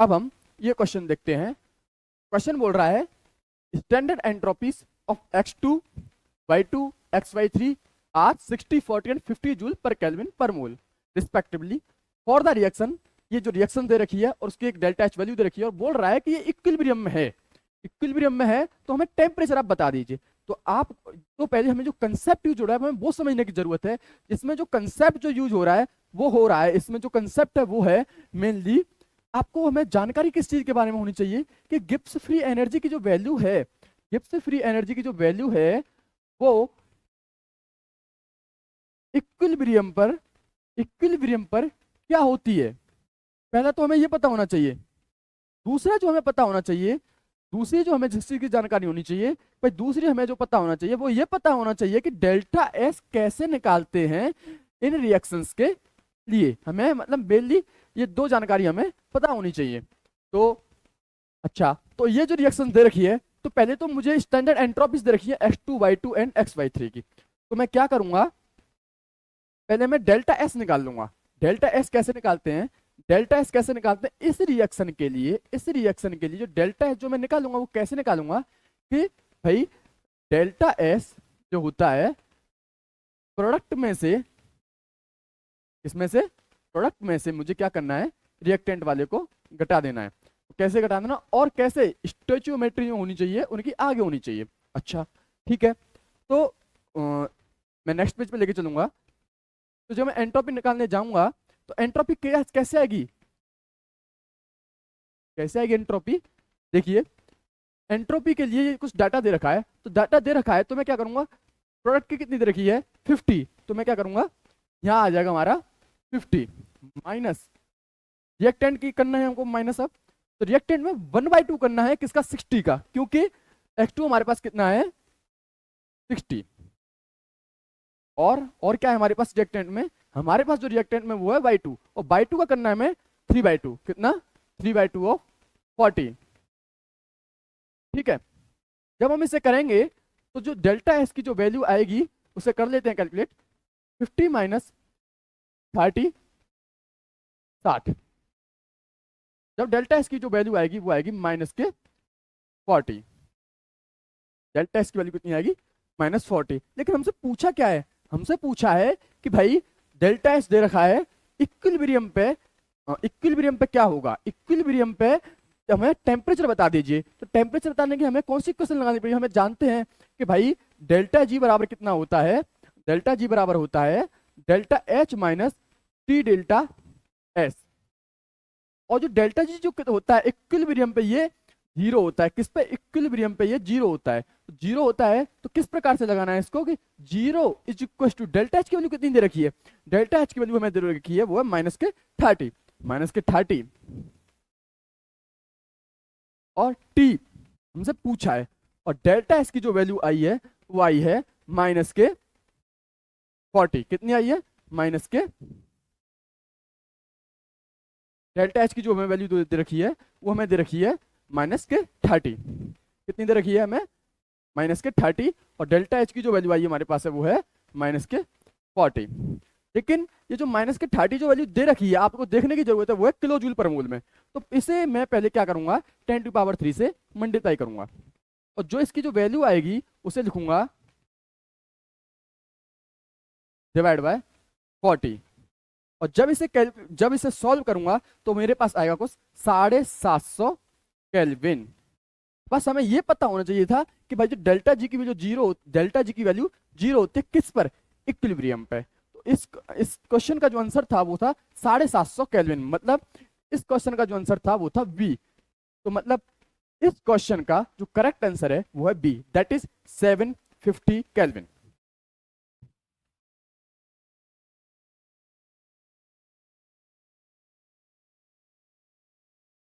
अब हम ये क्वेश्चन देखते हैं। क्वेश्चन बोल रहा है standard entropies of x2 y2 xy3 are 60 40 and 50 joule per kelvin per mole respectively for the reaction. ये जो रिएक्शन दे रखी है और उसकी एक डेल्टा एच वैल्यू दे रखी है और बोल रहा है कि ये इक्विलिब्रियम में है। इक्विलिब्रियम में है तो हमें टेम्परेचर आप बता दीजिए। तो पहले हमें जो कंसेप्ट यूज हो रहा है हमें वो समझने की जरूरत है। इसमें जो कंसेप्ट जो यूज हो रहा है इसमें जो कंसेप्ट है वो है मेनली आपको हमें जानकारी किस चीज के बारे में होनी चाहिए कि गिब्स फ्री एनर्जी की जो वैल्यू है, गिब्स फ्री एनर्जी की जो वैल्यू है वो इक्विलिब्रियम पर क्या होती है। पहला तो हमें ये पता होना चाहिए। दूसरा जो हमें पता होना चाहिए, दूसरी जो हमें जिस चीज की जानकारी होनी चाहिए भाई, दूसरी हमें जो पता होना चाहिए वो ये पता होना चाहिए कि डेल्टा एस कैसे निकालते हैं इन रिएक्शंस के लिए। हमें मतलब मेनली ये दो जानकारी हमें पता होनी चाहिए। तो अच्छा, तो ये जो रिएक्शन दे रखी है तो पहले तो मुझे स्टैंडर्ड एंट्रोपीज दे रखी है x2 y2 एंड xy3 की। तो मैं क्या करूंगा, पहले मैं डेल्टा एस निकाल लूंगा। डेल्टा एस कैसे निकालते हैं, डेल्टा एस कैसे निकालते हैं इस रिएक्शन के लिए। इस रिएक्शन के लिए जो डेल्टा एस जो मैं निकालूंगा वो कैसे निकालूंगा कि भाई डेल्टा एस जो होता है प्रोडक्ट में से, इसमें से प्रोडक्ट में से मुझे क्या करना है, रिएक्टेंट वाले को घटा देना है। कैसे घटा देना और कैसे, स्टोइचियोमेट्री होनी चाहिए उनकी आगे होनी चाहिए। अच्छा ठीक है, तो मैं नेक्स्ट पेज पे लेके चलूंगा। तो जब मैं एंट्रोपी निकालने जाऊंगा तो एंट्रोपी कैसे आएगी, कैसे आएगी एंट्रोपी। देखिए एंट्रोपी के लिए कुछ डाटा दे रखा है, तो डाटा दे रखा है तो मैं क्या करूंगा, प्रोडक्ट की कितनी दे रखी है 50, तो मैं क्या करूंगा यहाँ आ जाएगा हमारा 50 माइनस रिएक्टेंट की करना है हमको माइनस। अब तो रिएक्टेंट में 1/2 करना है किसका, 60 का, क्योंकि x2 हमारे पास कितना है 60। और क्या है हमारे पास रिएक्टेंट में, हमारे पास जो रिएक्टेंट में वो है y2 और y2 का करना है हमें 3/2, कितना 3/2 ऑफ 40। ठीक है, जब हम इसे करेंगे तो जो डेल्टा एस की जो वैल्यू आएगी उसे कर लेते हैं कैलकुलेट। 50 माइनस 30 60। जब डेल्टा एस की जो वैल्यू आएगी वो आएगी माइनस के 40। डेल्टा एस की वैल्यू कितनी आएगी -40। लेकिन हमसे पूछा क्या है, हमसे पूछा है कि भाई डेल्टा एस दे रखा है इक्विलिब्रियम पे, इक्विलिब्रियम पे क्या होगा, इक्विलिब्रियम पे हमें टेम्परेचर बता दीजिए। तो टेम्परेचर बताने के हमें कौन सी इक्वेशन लगानी पड़ेगी, हमें जानते हैं कि भाई डेल्टा जी बराबर कितना होता है, डेल्टा जी बराबर होता है delta H minus T delta S. और जो डेल्टा जी जो होता है इक्विलिब्रियम पे ये जीरो होता है, किस पे, इक्विलिब्रियम पे ये जीरो होता है। तो जीरो होता है तो किस प्रकार से लगाना है इसको कि zero is equal to delta H की वैल्यू कितनी दे रखी है, डेल्टा एच की वैल्यू हमें दे रखी है वो है -30 और टी हमसे पूछा है और डेल्टा एस की जो वैल्यू आई है वो आई है -40। कितनी आई है -, डेल्टा एच की जो हमें वैल्यू दे रखी है वो हमें दे रखी है -30। कितनी दे रखी है हमें -30 और डेल्टा एच की जो वैल्यू आई है हमारे पास है वो है -40। लेकिन ये जो -30 जो वैल्यू दे रखी है आपको देखने की जरूरत है वो है किलो जूल पर मोल में। तो इसे मैं पहले क्या करूंगा 10⁻³ से मल्टीप्लाई करूंगा और जो इसकी जो वैल्यू आएगी उसे लिखूंगा डिवाइड बाय 40। और जब इसे सॉल्व करूंगा तो मेरे पास आएगा कुछ 750 केल्विन। बस हमें यह पता होना चाहिए था कि भाई जो डेल्टा जी की वैल्यू जीरो होती है किस पर, इक्विलिब्रियम पे। तो इस क्वेश्चन का जो आंसर था वो था 750 केल्विन, मतलब इस क्वेश्चन का जो आंसर था वो था बी। तो मतलब इस क्वेश्चन का जो करेक्ट आंसर है वो है बी, दैट इज 750 केल्विन।